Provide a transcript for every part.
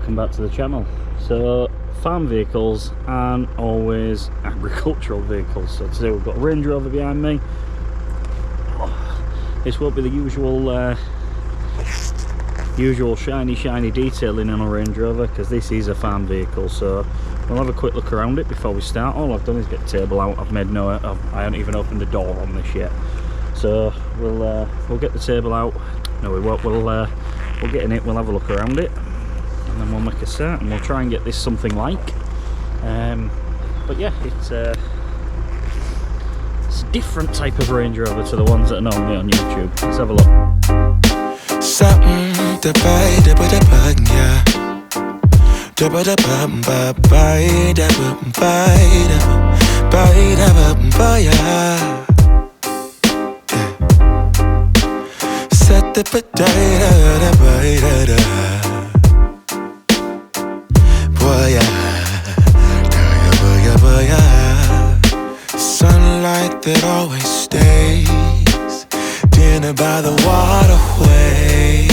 welcome back to the channel. So farm vehicles aren't always agricultural vehicles. So today we've got a Range Rover behind me. This won't be the usual shiny detailing on a Range Rover, because this is a farm vehicle. So we'll have a quick look around it before we start. All I've done is get the table out. I've made I haven't even opened the door on this yet. So we'll get the table out. No, we won't. We'll get in it. We'll have a look around it, and then we'll make a start, and we'll try and get this something like. But yeah, it's a different type of Range Rover to the ones that are normally on YouTube. Let's have a look. Something to buy, yeah. Set the potato, boy, sunlight that always stays, dinner by the waterway.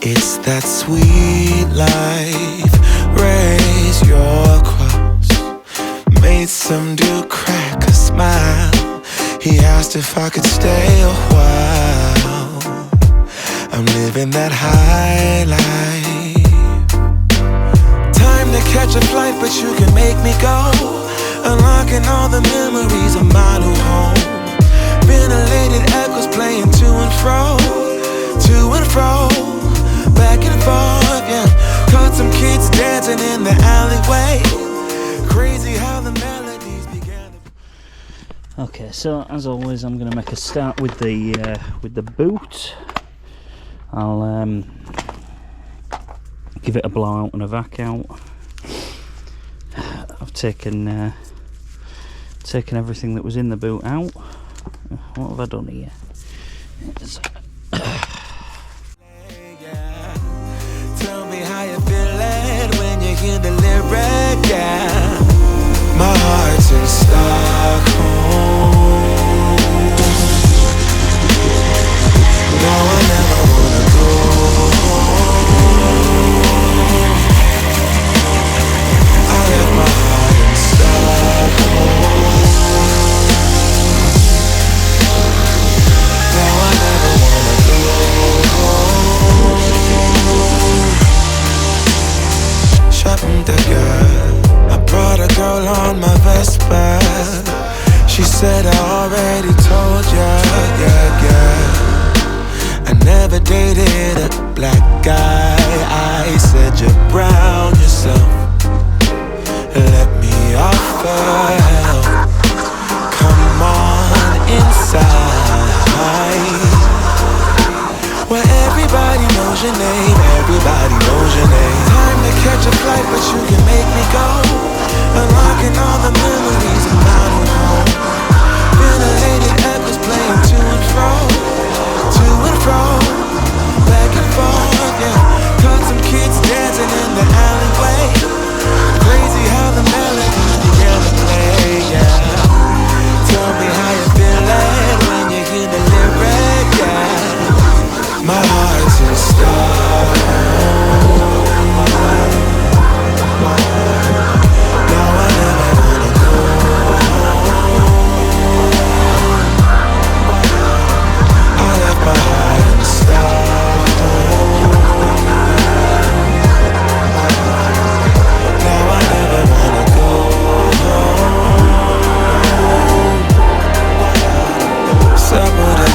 It's that sweet life. Raise your cross. Made some dude crack a smile. He asked if I could stay a while. I'm living that high life. Time to catch a flight, but you can make me go. Unlocking all the memories of my new home. Ventilated echoes playing to and fro, back and forth, yeah. Caught some kids dancing in the alleyway. Crazy how the melodies began to... Okay, so as always, I'm going to make a start with the boot. I'll give it a blowout and a vac out. I've taken everything that was in the boot out. What have I done here? Tell me how you feeling when you hear the lyric, yeah. My heart's in Stockholm. No, I never wanna go home. I left my heart in Stockholm. No, I never wanna go home. Shopping the girl, I brought a girl on my Vespa. She said I already told ya, yeah. I never dated a black guy. I said you're brown yourself. Let me offer help. Come on inside, where everybody knows your name. Everybody knows your name. Time to catch a flight, but you can make me go. Unlocking all the memories of my new home. Ventilated echoes playing to and fro, back and forth, yeah. Caught some kids dancing in the alleyway. Crazy how the melodies began to play, yeah. Tell me how you feeling when you hear the lyric, yeah. My heart's in Stockholm. No, I never wanna go home. I left my heart in Stockholm. Now I never wanna go home. Somebody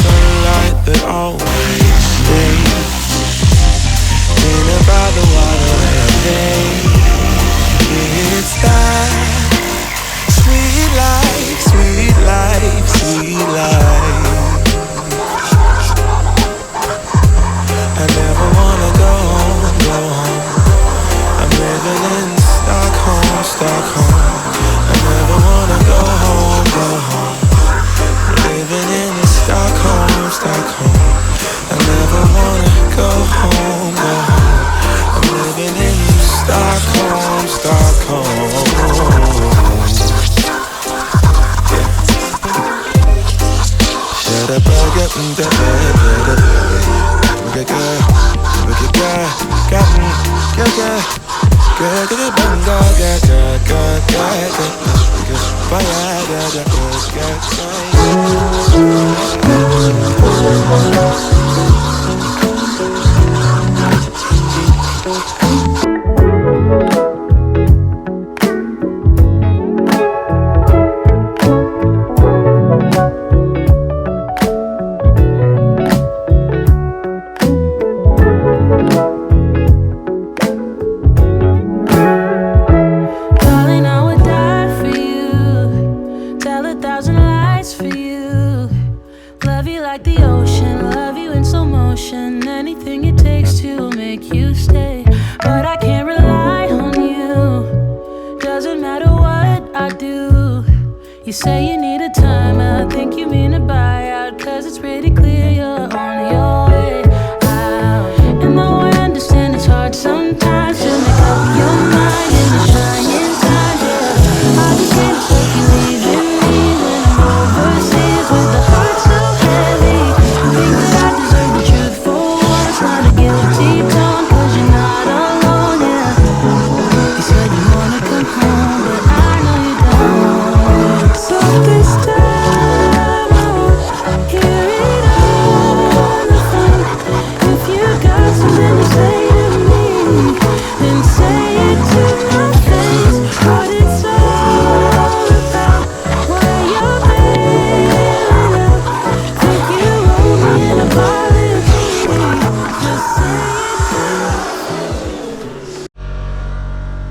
sunlight that always stays, dinner by the waterway. It's that sweet life, sweet life, sweet life. I never wanna go home, go home. You say you need a time, I think you mean a buyout, 'cause it's pretty clear you're on your way out. And though I understand it's hard sometimes to make up your mind in the shining times, yeah, I just can't accept you leaving me when I'm overseas with the heart so heavy. Think that I deserve the truth for once, not a guilty tone, 'cause you're not alone, yeah. You said you wanna come home, but I know you don't. So this time I won't hear it on the phone. If you got something to say to me, then say it to my face. What it's all about, why you're bailing out. Think you owe me an apology, just say it to me.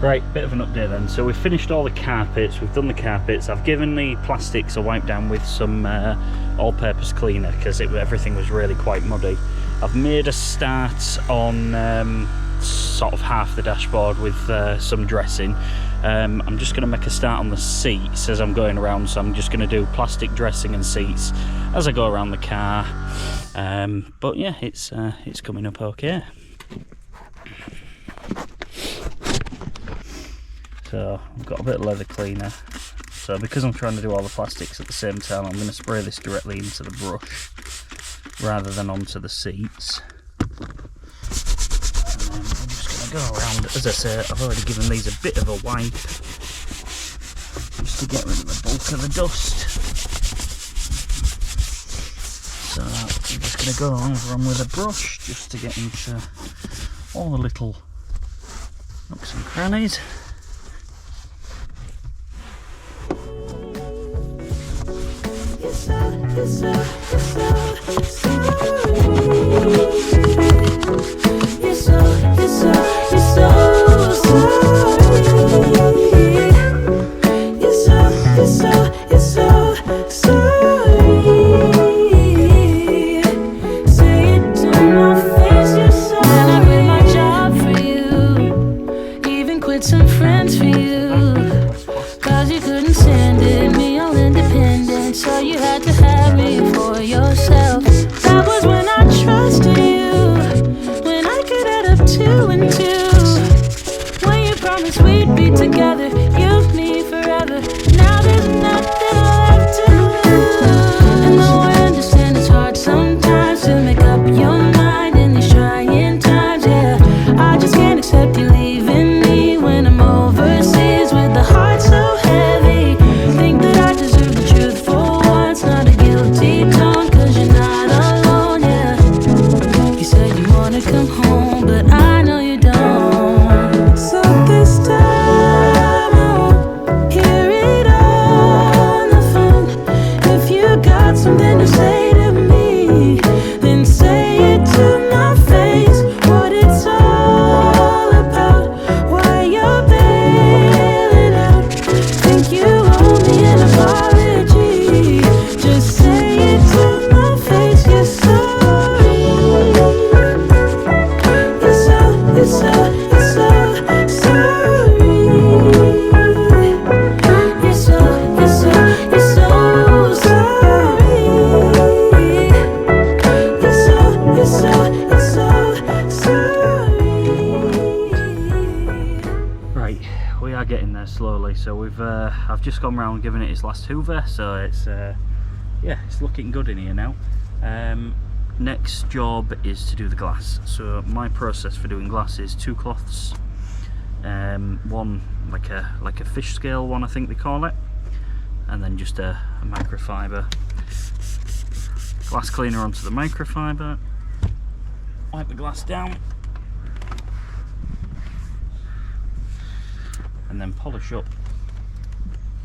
Right, bit of an update then. So we've finished all the carpets, we've done the carpets. I've given the plastics a wipe down with some all-purpose cleaner because everything was really quite muddy. I've made a start on sort of half the dashboard with some dressing. I'm just going to make a start on the seats as I'm going around, so I'm just going to do plastic dressing and seats as I go around the car. But yeah, it's coming up okay. So I've got a bit of leather cleaner. So because I'm trying to do all the plastics at the same time, I'm going to spray this directly into the brush rather than onto the seats. And then I'm just going to go around. As I say, I've already given these a bit of a wipe just to get rid of the bulk of the dust. So I'm just going to go over them with a brush just to get into all the little nooks and crannies. You're so slowly. So I've just gone round giving it its last hoover, so it's yeah, it's looking good in here now. Next job is to do the glass. So my process for doing glass is 2 cloths, one like a fish scale one, I think they call it, and then just a microfiber glass cleaner onto the microfiber, wipe the glass down, and then polish up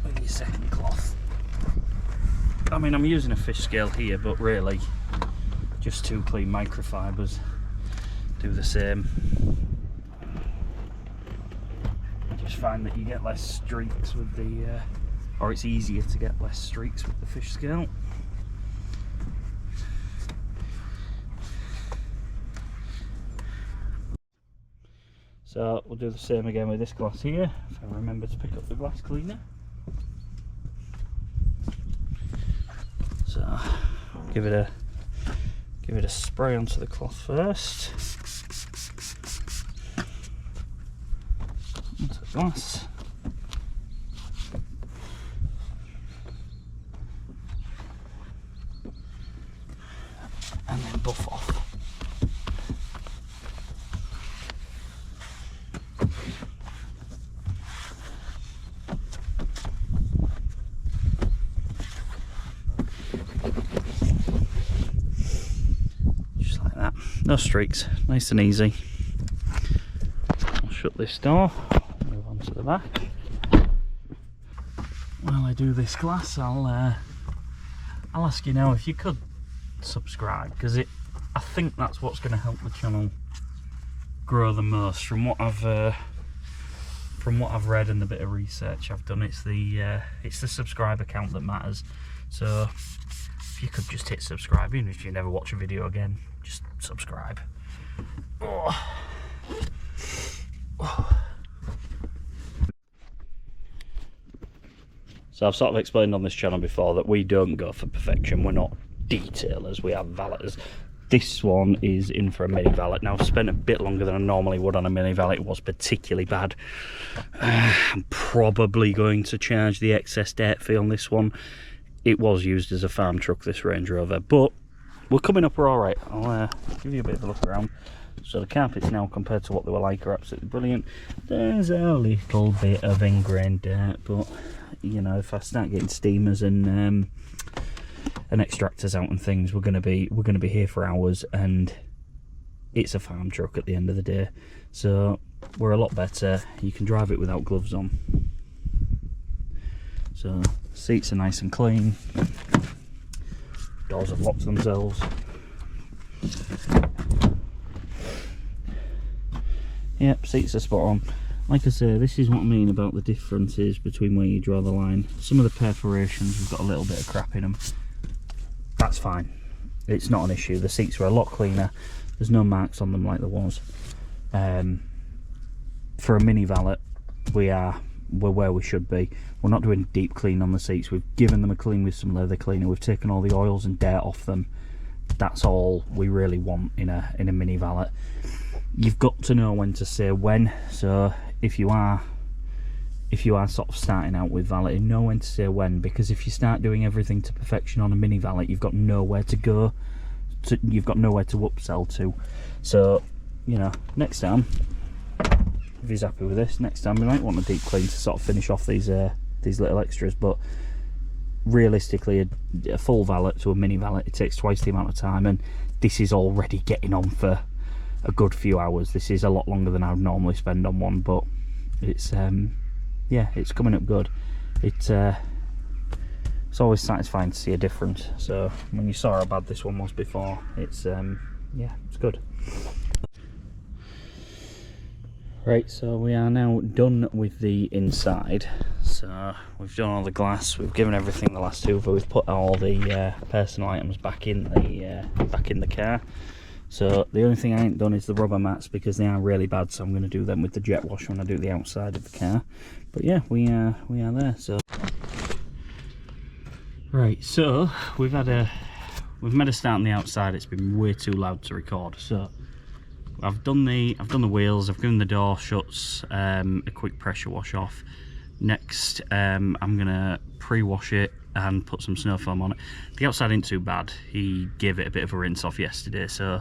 with your second cloth. I mean, I'm using a fish scale here, but really just 2 clean microfibers do the same. I just find that you get less streaks with the or it's easier to get less streaks with the fish scale. So we'll do the same again with this glass here, if I remember to pick up the glass cleaner. So give it a spray onto the cloth first, onto the glass, and then buff off. No streaks, nice and easy. I'll shut this door, move on to the back. While I do this glass, I'll ask you now if you could subscribe, because I think that's what's going to help the channel grow the most. From what I've read and the bit of research I've done, it's the subscriber count that matters. So if you could just hit subscribe, even if you never watch a video again, just subscribe. Oh. Oh. So I've sort of explained on this channel before that we don't go for perfection. We're not detailers, we are valeters. This one is in for a mini valet. Now, I've spent a bit longer than I normally would on a mini valet. It was particularly bad. I'm probably going to charge the excess dirt fee on this one. It was used as a farm truck, this Range Rover, but we're coming up all right. I'll give you a bit of a look around. So the carpets now, compared to what they were like, are absolutely brilliant. There's a little bit of ingrained dirt, but you know, if I start getting steamers and extractors out and things, we're gonna be here for hours, and it's a farm truck at the end of the day. So we're a lot better. You can drive it without gloves on. So seats are nice and clean. Doors have locked themselves. Yep, seats are spot on. Like I say, this is what I mean about the differences between where you draw the line. Some of the perforations have got a little bit of crap in them. That's fine. It's not an issue. The seats are a lot cleaner. There's no marks on them like there was. For a mini valet, we're where we should be. We're not doing deep clean on the seats. We've given them a clean with some leather cleaner. We've taken all the oils and dirt off them. That's all we really want in a mini valet. You've got to know when to say when. So if you are sort of starting out with valeting, know when to say when, because if you start doing everything to perfection on a mini valet, you've got nowhere to go. You've got nowhere to upsell to. So, you know, next time, if he's happy with this, next time we might want a deep clean to sort of finish off these little extras. But realistically, a full valet to a mini valet, it takes twice the amount of time, and this is already getting on for a good few hours. This is a lot longer than I would normally spend on one, but it's yeah, it's coming up good. It's always satisfying to see a difference. So when you saw how bad this one was before, it's yeah, it's good. Right, so we are now done with the inside. So we've done all the glass, we've given everything the last hoover, we've put all the personal items back in the car. So the only thing I ain't done is the rubber mats, because they are really bad, so I'm going to do them with the jet wash when I do the outside of the car. But yeah, we are there. So right, so we've made a start on the outside. It's been way too loud to record. So I've done the wheels, I've given the door shuts a quick pressure wash off. Next, I'm gonna pre-wash it and put some snow foam on it. The outside ain't too bad. He gave it a bit of a rinse off yesterday, so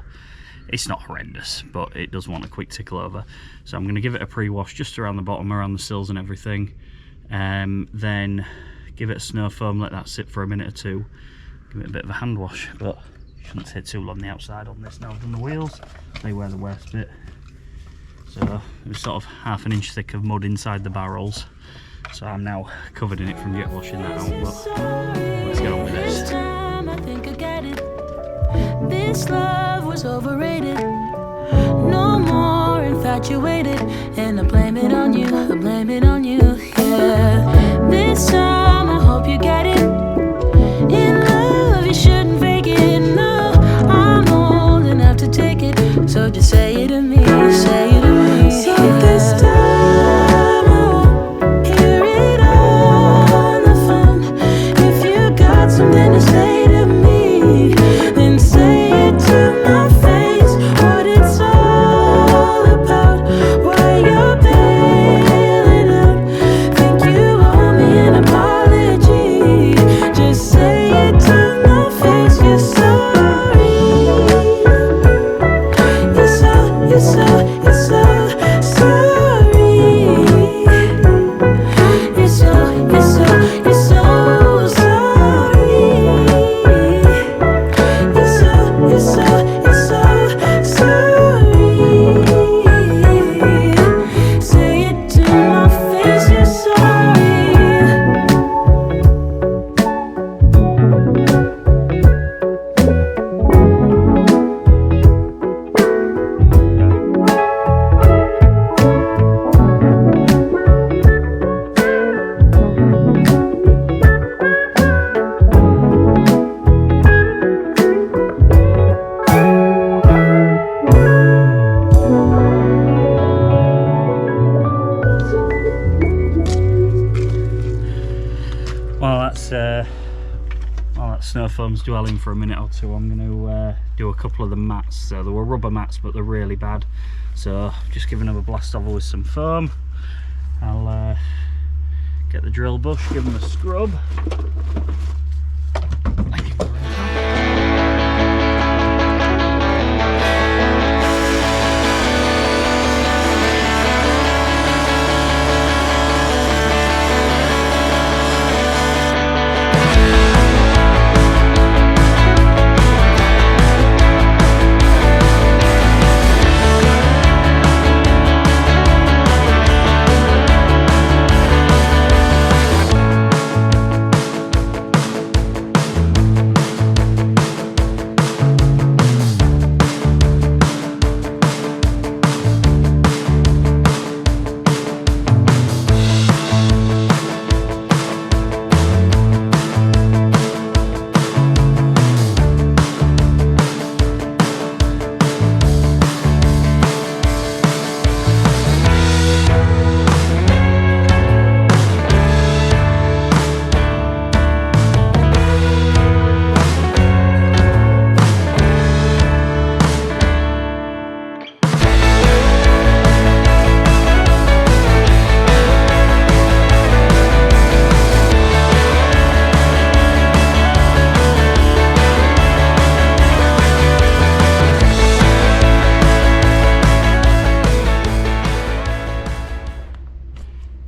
it's not horrendous, but it does want a quick tickle over. So I'm going to give it a pre-wash just around the bottom, around the sills and everything. Then give it a snow foam, let that sit for a minute or two. Give it a bit of a hand wash, but it shouldn't take too long the outside on this. Now I've done the wheels, they wear the worst bit. So there's sort of 1/2 inch thick of mud inside the barrels. So I'm now covered in it from jet washing that out, but let's get on with this. This time I think I get it. This love was overrated. No more infatuated. And I blame it on you, I blame it on you, yeah. This time I hope you get it. In love you shouldn't fake it, no. I'm old enough to take it. So just say it to me, say it to me. So this time I won't hear it on the phone. If you got something to say to me, then say it to my face. What it's all about, why you're bailing out. Think you owe me an apology. Just say it to my face, you're sorry. You're so sorry. You're so sorry. You're so sorry. Say it to my face, you're sorry. While that snow foam's dwelling for a minute or two, I'm going to do a couple of the mats. So they were rubber mats, but they're really bad. So just giving them a blast over with some foam. I'll get the drill bush, give them a scrub.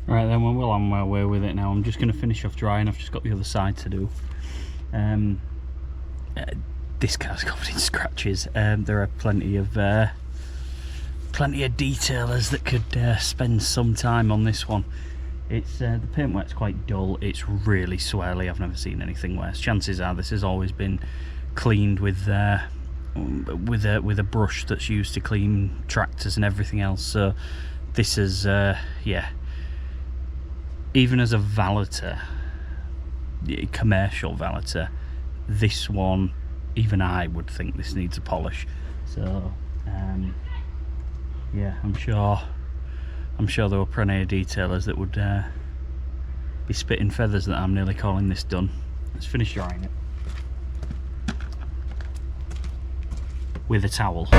Right then, well I'm on my way with it now. I'm just going to finish off drying. I've just got the other side to do. This car's covered in scratches. There are plenty of detailers that could spend some time on this one. It's the paintwork's quite dull. It's really swirly. I've never seen anything worse. Chances are this has always been cleaned with a brush that's used to clean tractors and everything else. So this is yeah. Even as a valeter, commercial valeter, this one, even I would think this needs a polish. So yeah, I'm sure there were plenty of detailers that would be spitting feathers that I'm nearly calling this done. Let's finish drying it with a towel.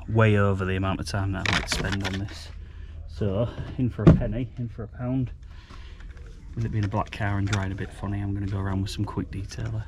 way over the amount of time that I might spend on this. So, in for a penny, in for a pound. With it being a black car and drying a bit funny, I'm going to go around with some quick detailer.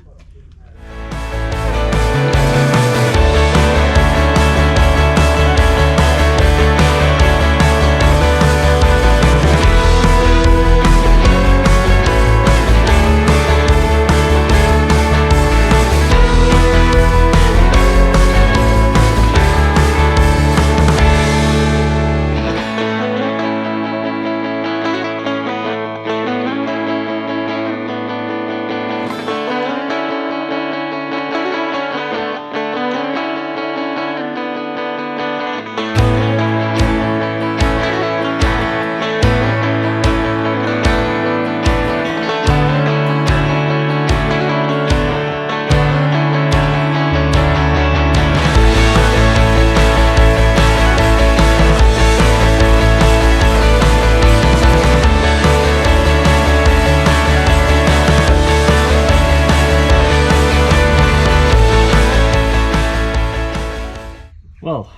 Well,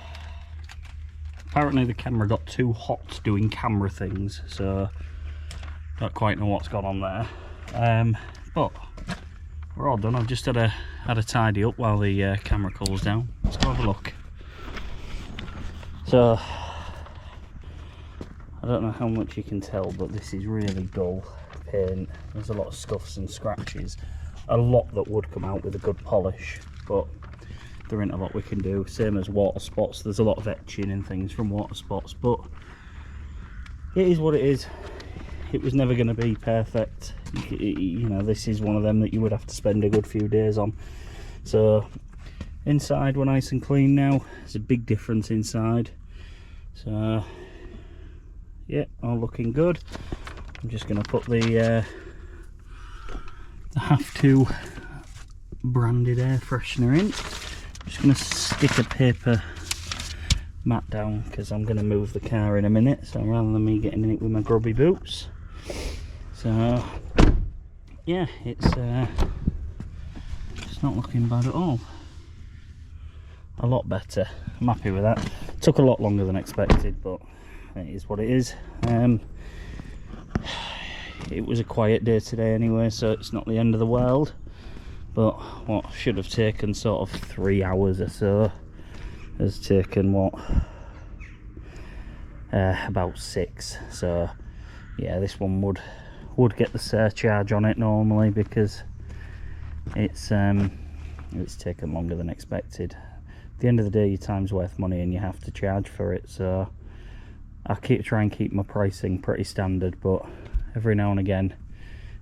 apparently the camera got too hot doing camera things, so don't quite know what's gone on there. But we're all done. I've just had a tidy up while the camera cools down. Let's go have a look. So I don't know how much you can tell, but this is really dull paint. There's a lot of scuffs and scratches. A lot that would come out with a good polish, but there ain't a lot we can do. Same as water spots, there's a lot of etching and things from water spots, but it is what it is. It was never going to be perfect. You know, this is one of them that you would have to spend a good few days on. So inside we're nice and clean now. There's a big difference inside, so yeah, all looking good. I'm just going to put the have to branded air freshener in. Just going to stick a paper mat down because I'm going to move the car in a minute, so rather than me getting in it with my grubby boots. So yeah, it's not looking bad at all. A lot better. I'm happy with that. Took a lot longer than expected, but it is what it is. It was a quiet day today anyway, so it's not the end of the world. But what should have taken sort of 3 hours or so has taken what, about 6. So yeah, this one would get the surcharge on it normally because it's taken longer than expected. At the end of the day, your time's worth money and you have to charge for it. So I try and keep my pricing pretty standard, but every now and again,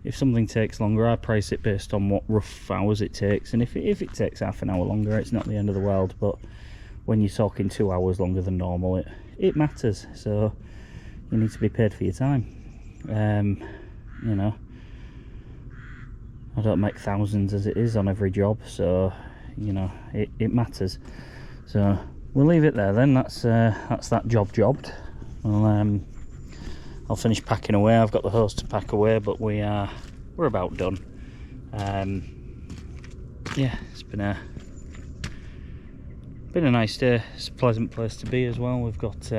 if something takes longer, I price it based on what rough hours it takes, and if it takes half an hour longer, it's not the end of the world. But when you're talking 2 hours longer than normal, it matters. So you need to be paid for your time. You know, I don't make thousands as it is on every job, so you know it matters. So we'll leave it there then. That's that job jobbed. Well, I'll finish packing away. I've got the hose to pack away, but we're about done. Yeah, it's been a nice day. It's a pleasant place to be as well. We've got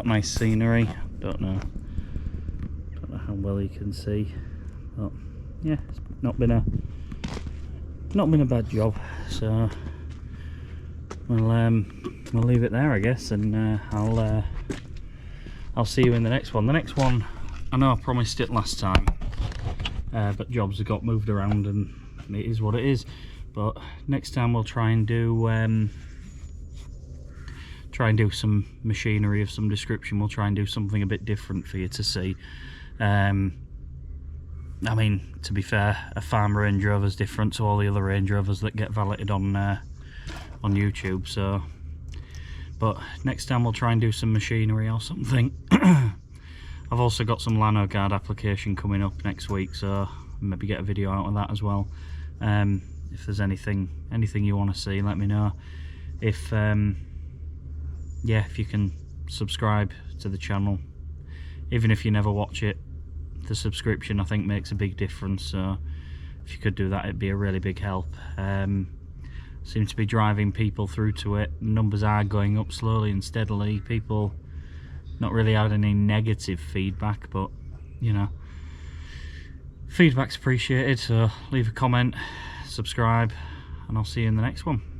nice scenery. Don't know how well you can see, but yeah, it's not been a bad job. So we'll leave it there, I guess, and I'll see you in the next one. The next one, I know I promised it last time, but jobs have got moved around and it is what it is. But next time we'll try and do some machinery of some description. We'll try and do something a bit different for you to see. I mean, to be fair, a farm Range Rover is different to all the other Range Rovers that get valeted on YouTube. So, but next time we'll try and do some machinery or something. I've also got some Lano Guard application coming up next week, so maybe get a video out of that as well. If there's anything you want to see, let me know. If yeah, if you can subscribe to the channel, even if you never watch it, the subscription I think makes a big difference. So if you could do that, it'd be a really big help. seem to be driving people through to it. Numbers are going up slowly and steadily. People not really had any negative feedback, but you know, feedback's appreciated. So leave a comment, subscribe, and I'll see you in the next one.